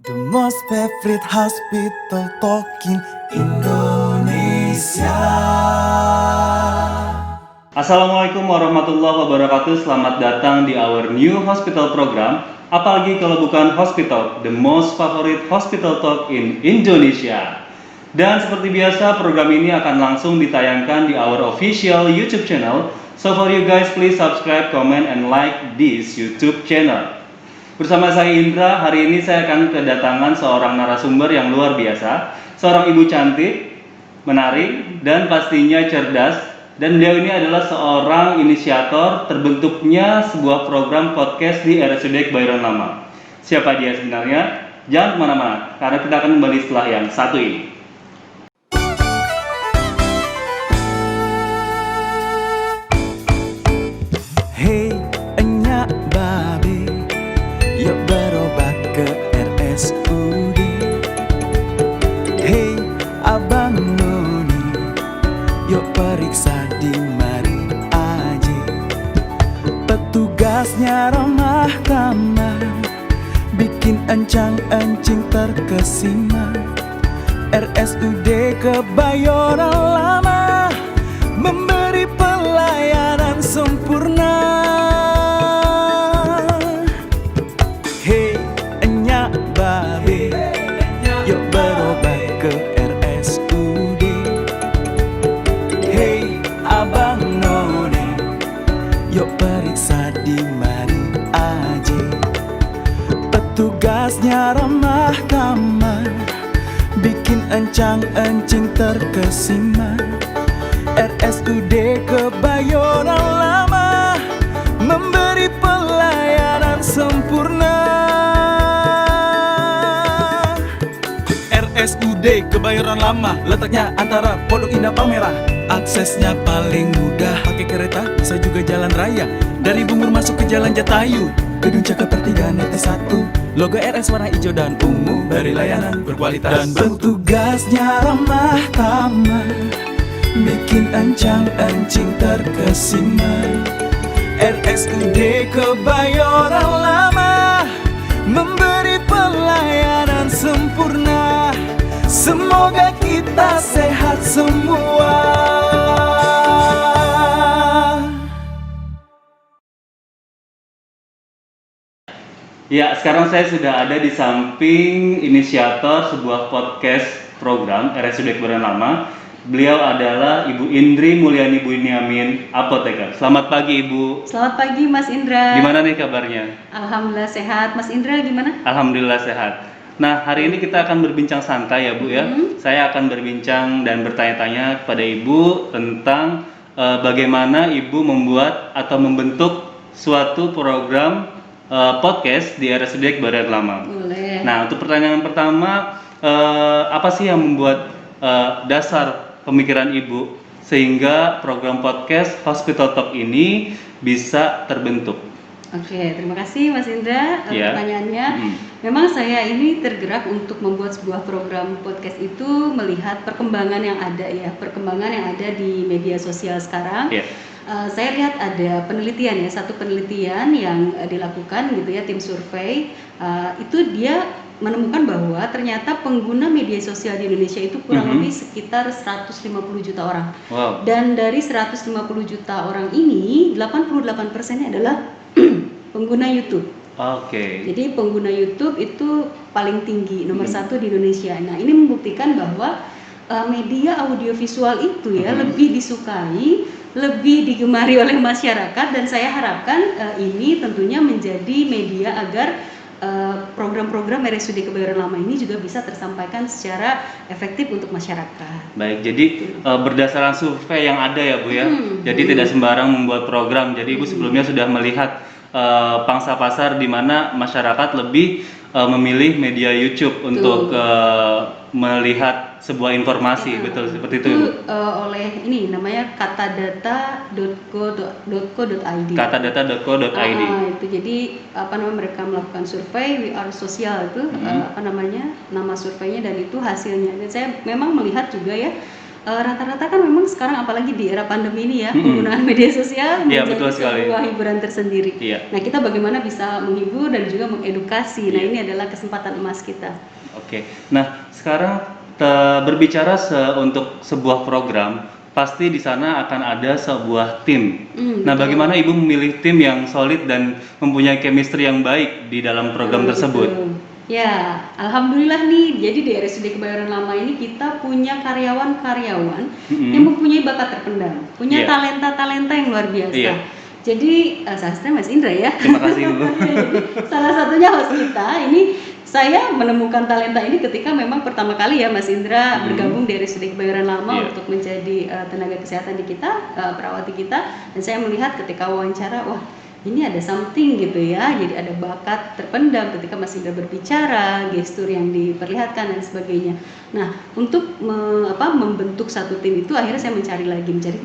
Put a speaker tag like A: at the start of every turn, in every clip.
A: The most favorite hospital talk in Indonesia.
B: Assalamualaikum warahmatullahi wabarakatuh. Selamat datang di our new hospital program. Apalagi kalau bukan hospital, the most favorite hospital talk in Indonesia. Dan seperti biasa, program ini akan langsung ditayangkan di our official YouTube channel. So for you guys, please subscribe, comment, and like this YouTube channel. Bersama saya Indra, hari ini saya akan kedatangan seorang narasumber yang luar biasa. Seorang ibu cantik, menarik, dan pastinya cerdas. Dan beliau ini adalah seorang inisiator terbentuknya sebuah program podcast di RSUD Kebayoran Lama. Siapa dia sebenarnya? Jangan kemana-mana, karena kita akan kembali setelah yang satu ini.
A: Hey, enyak babe, yuk berobat ke RSUD. Hey, abang noni, yuk periksa di mari aja. Petugasnya ramah tamah, bikin encang-encing terkesima. RSUD Kebayoran Lama memberi pelayanan sempurna. Hey, enyak babe, yuk berobat ke RSUD. Hey, abang noni, yuk periksa di mari aja. Petugasnya ramah tamah, bikin encang-encing terkesima. RSUD Kebayoran Lama memberi pelayanan sempurna. RSUD Kebayoran Lama letaknya antara Pondok Indah Palmerah. Aksesnya paling mudah, pakai kereta bisa juga jalan raya. Dari Bungur masuk ke Jalan Jatayu, Gedung Cakep Pertigaan RT 1. Logo RS warna hijau dan ungu, beri layanan berkualitas. Dan petugasnya ramah tamah, bikin encang-encing terkesima. RSUD Kebayoran Lama memberi pelayanan sempurna. Semoga kita sehat semua.
B: Ya, sekarang saya sudah ada di samping inisiator sebuah podcast program RSUD Kebayoran Lama. Beliau adalah Ibu Indri Mulyani Bunyamin, apoteker. Selamat pagi, Ibu.
C: Selamat pagi Mas Indra.
B: Gimana nih kabarnya?
C: Alhamdulillah sehat. Mas Indra gimana?
B: Alhamdulillah sehat. Nah, hari ini kita akan berbincang santai ya, Bu ya. Saya akan berbincang dan bertanya-tanya kepada Ibu tentang bagaimana Ibu membuat atau membentuk suatu program podcast di RSUD Kebayoran Lama.
C: Boleh.
B: Nah, untuk pertanyaan pertama, apa sih yang membuat dasar pemikiran Ibu sehingga program podcast Hospital Talk ini bisa terbentuk?
C: Oke, terima kasih Mas Indra atas
B: Ya.
C: pertanyaannya. Memang saya ini tergerak untuk membuat sebuah program podcast itu melihat perkembangan yang ada ya, perkembangan yang ada di media sosial sekarang.
B: Ya.
C: Saya lihat ada penelitian ya, satu penelitian yang dilakukan gitu ya, tim survei itu dia menemukan bahwa ternyata pengguna media sosial di Indonesia itu kurang lebih sekitar 150 juta orang.
B: Wow.
C: Dan dari 150 juta orang ini 88%-nya adalah pengguna YouTube.
B: Oke.
C: Jadi pengguna YouTube itu paling tinggi, nomor satu di Indonesia. Nah, ini membuktikan bahwa media audiovisual itu ya lebih disukai, lebih digemari oleh masyarakat, dan saya harapkan ini tentunya menjadi media agar program-program RSUD Kebayoran Lama ini juga bisa tersampaikan secara efektif untuk masyarakat.
B: Baik, jadi berdasarkan survei yang ada ya Bu ya. Jadi tidak sembarang membuat program. Jadi Ibu sebelumnya sudah melihat pangsa pasar di mana masyarakat lebih memilih media YouTube untuk melihat sebuah informasi, betul seperti itu.
C: Oleh ini namanya katadata.co.id.
B: Katadata.co.id.
C: Itu jadi mereka melakukan survei We Are Social itu nama surveinya dan itu hasilnya. Dan saya memang melihat juga ya rata-rata kan memang sekarang apalagi di era pandemi ini ya, penggunaan media sosial
B: Iya,
C: menjadi
B: betul sekali.
C: sebuah hiburan tersendiri.
B: Iya.
C: Nah, kita bagaimana bisa menghibur dan juga mengedukasi. Nah,
B: Iya.
C: ini adalah kesempatan emas kita.
B: Oke. Nah, sekarang berbicara untuk sebuah program, pasti di sana akan ada sebuah tim. Nah,
C: Betul.
B: bagaimana Ibu memilih tim yang solid dan mempunyai chemistry yang baik di dalam program tersebut?
C: Betul. Ya, alhamdulillah nih. Jadi di RSUD Kebayoran Lama ini kita punya karyawan-karyawan yang mempunyai bakat terpendam, punya
B: Iya.
C: talenta-talenta yang luar biasa.
B: Iya.
C: Jadi sastra Mas Indra ya.
B: Terima kasih, Ibu.
C: Jadi salah satunya host kita ini, saya menemukan talenta ini ketika memang pertama kali ya Mas Indra bergabung di RSUD Kebayoran Lama
B: Iya.
C: untuk menjadi tenaga kesehatan di kita, perawati kita, dan saya melihat ketika wawancara, wah ini ada something gitu ya, jadi ada bakat terpendam ketika Mas Indra berbicara, gestur yang diperlihatkan dan sebagainya. Nah, untuk membentuk satu tim itu akhirnya saya mencari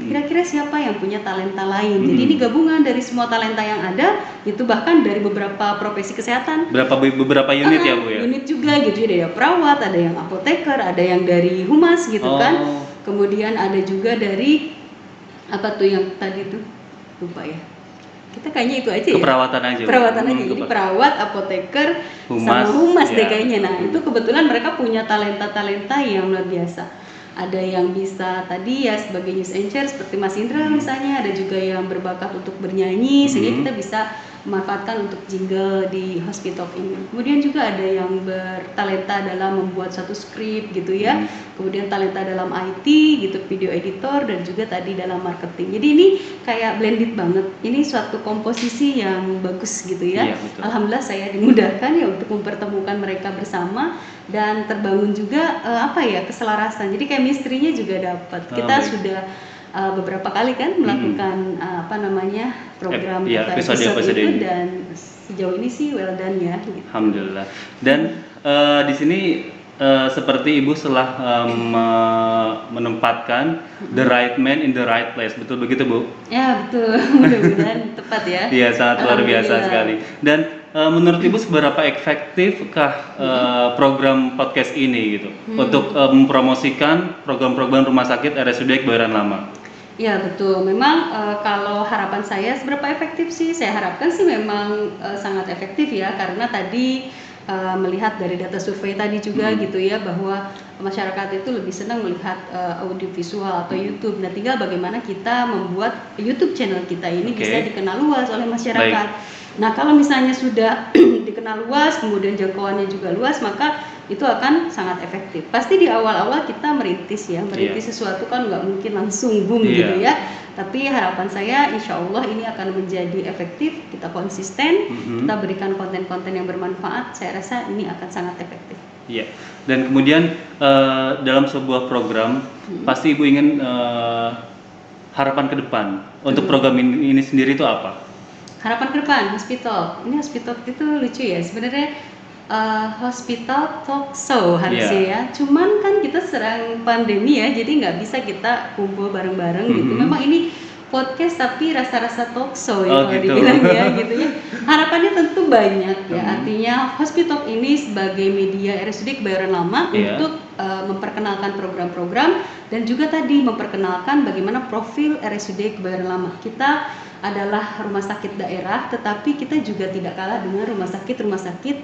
C: kira-kira siapa yang punya talenta lain. Jadi ini gabungan dari semua talenta yang ada, itu bahkan dari beberapa profesi kesehatan.
B: Beberapa unit ya, Bu ya?
C: Unit juga gitu, ada yang perawat, ada yang apoteker, ada yang dari humas gitu kan. Kemudian ada juga dari apa tuh yang tadi tuh, lupa ya. Kita kayaknya itu aja ya.
B: Keperawatan aja.
C: Perawatan aja. Jadi perawat, apoteker, sama
B: Humas,
C: humas deh
B: ya.
C: kayaknya. Nah, itu kebetulan mereka punya talenta-talenta yang luar biasa. Ada yang bisa tadi ya sebagai news anchor seperti Mas Indra misalnya, ada juga yang berbakat untuk bernyanyi sehingga kita bisa memanfaatkan untuk jingle di Hospital ini. Kemudian juga ada yang bertalenta dalam membuat satu skrip gitu ya. Kemudian talenta dalam IT gitu, video editor, dan juga tadi dalam marketing. Jadi ini kayak blended banget. Ini suatu komposisi yang bagus gitu ya.
B: Iya, betul.
C: Alhamdulillah saya dimudahkan ya untuk mempertemukan mereka bersama dan terbangun juga keselarasan. Jadi chemistry-nya juga dapat. Kita
B: baik.
C: sudah beberapa kali kan melakukan program
B: episode
C: itu
B: ini.
C: dan sejauh ini sih well done ya. Gitu.
B: Alhamdulillah. Dan di sini seperti Ibu telah menempatkan the right man in the right place. Betul begitu, Bu?
C: Ya, betul. Mudah-mudahan tepat ya.
B: Iya, sangat luar biasa
C: Alhamdulillah.
B: sekali. Dan menurut Ibu seberapa efektifkah program podcast ini gitu untuk mempromosikan program-program rumah sakit RSUD Kebayoran Lama?
C: Ya betul, memang kalau harapan saya seberapa efektif sih? Saya harapkan sih memang sangat efektif ya, karena tadi melihat dari data survei tadi juga gitu ya, bahwa masyarakat itu lebih senang melihat audiovisual atau YouTube. Nah, tinggal bagaimana kita membuat YouTube channel kita ini bisa dikenal luas oleh masyarakat. Nah, kalau misalnya sudah dikenal luas, kemudian jangkauannya juga luas, maka itu akan sangat efektif. Pasti di awal-awal kita merintis sesuatu kan nggak mungkin langsung boom gitu ya. Tapi harapan saya insya Allah ini akan menjadi efektif, kita konsisten, kita berikan konten-konten yang bermanfaat, saya rasa ini akan sangat efektif.
B: Iya. Dan kemudian dalam sebuah program pasti Ibu ingin harapan ke depan untuk program ini sendiri itu apa?
C: Harapan ke depan, hospital. Ini hospital itu lucu ya. Sebenarnya hospital talk show harusnya ya. Cuman kan kita sedang pandemi ya, jadi nggak bisa kita kumpul bareng-bareng gitu. Memang ini podcast tapi rasa-rasa talk show ya kalau dibilang ya gitu ya. Harapannya tentu banyak ya. Artinya hospital ini sebagai media RSUD Kebayoran Lama untuk memperkenalkan program-program dan juga tadi memperkenalkan bagaimana profil RSUD Kebayoran Lama. Kita adalah rumah sakit daerah, tetapi kita juga tidak kalah dengan rumah sakit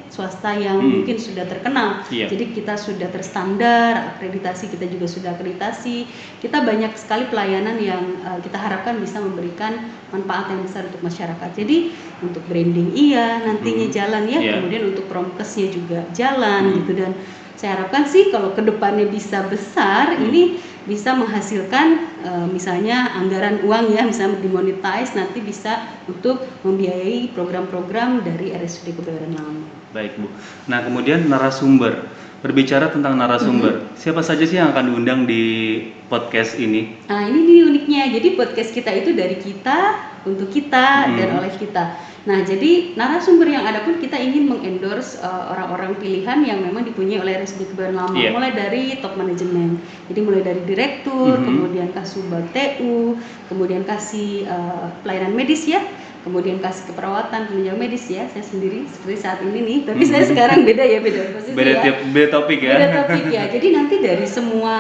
C: swasta yang mungkin sudah terkenal. Jadi kita sudah terstandar, akreditasi kita juga sudah akreditasi. Kita banyak sekali pelayanan yang kita harapkan bisa memberikan manfaat yang besar untuk masyarakat. Jadi untuk branding nantinya jalan ya, kemudian untuk promkesnya juga jalan gitu. Dan saya harapkan sih kalau kedepannya bisa besar, ini bisa menghasilkan misalnya anggaran uang ya, misalnya dimonetize, nanti bisa untuk membiayai program-program dari RSUD Kebayoran Lama.
B: Baik, Bu. Nah, kemudian narasumber. Berbicara tentang narasumber, siapa saja sih yang akan diundang di podcast ini?
C: Nah, ini nih uniknya. Jadi podcast kita itu dari kita, untuk kita, dan oleh kita. Nah, jadi narasumber yang ada pun kita ingin mengendorse orang-orang pilihan yang memang dipunyai oleh RSUD Kebayoran Lama, mulai dari top manajemen. Jadi mulai dari direktur, kemudian Kasubag TU, kemudian kasih pelayanan medis ya, kemudian kasih keperawatan, penunjang medis ya, saya sendiri seperti saat ini nih, tapi saya sekarang beda ya, beda posisi
B: Beda topik ya.
C: Beda topik ya. Jadi nanti dari semua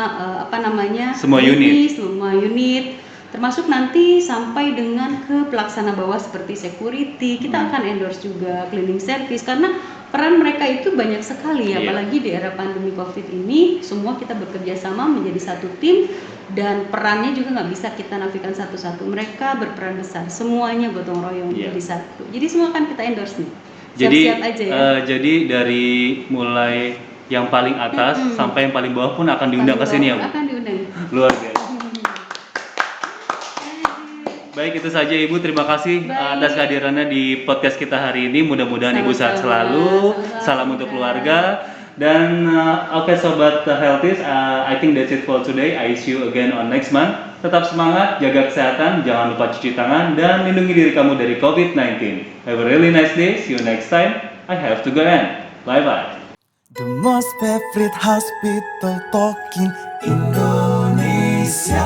B: Semua unit.
C: semua unit, termasuk nanti sampai dengan ke pelaksana bawah seperti security, kita akan endorse juga cleaning service karena peran mereka itu banyak sekali ya,
B: Iya.
C: apalagi di era pandemi COVID ini, semua kita bekerja sama menjadi satu tim dan perannya juga nggak bisa kita nafikan satu-satu. Mereka berperan besar, semuanya gotong royong
B: Iya.
C: jadi satu. Jadi semua akan kita endorse nih.
B: Jadi
C: Siap-siap aja ya.
B: jadi dari mulai yang paling atas sampai yang paling bawah pun akan diundang ke sini ya, Bu?
C: Akan diundang.
B: Luar biasa. Baik, itu saja Ibu. Terima kasih
C: Baik.
B: atas kehadirannya di podcast kita hari ini. Mudah-mudahan Ibu sehat
C: Sama-sama.
B: selalu.
C: Sama-sama.
B: Salam untuk keluarga. Dan oke sobat Healthies, I think that's it for today. I see you again on next month. Tetap semangat, jaga kesehatan, jangan lupa cuci tangan dan lindungi diri kamu dari COVID-19. Have a really nice day. See you next time. I have to go in. Bye bye.
A: The most favorite hospital talk in Indonesia.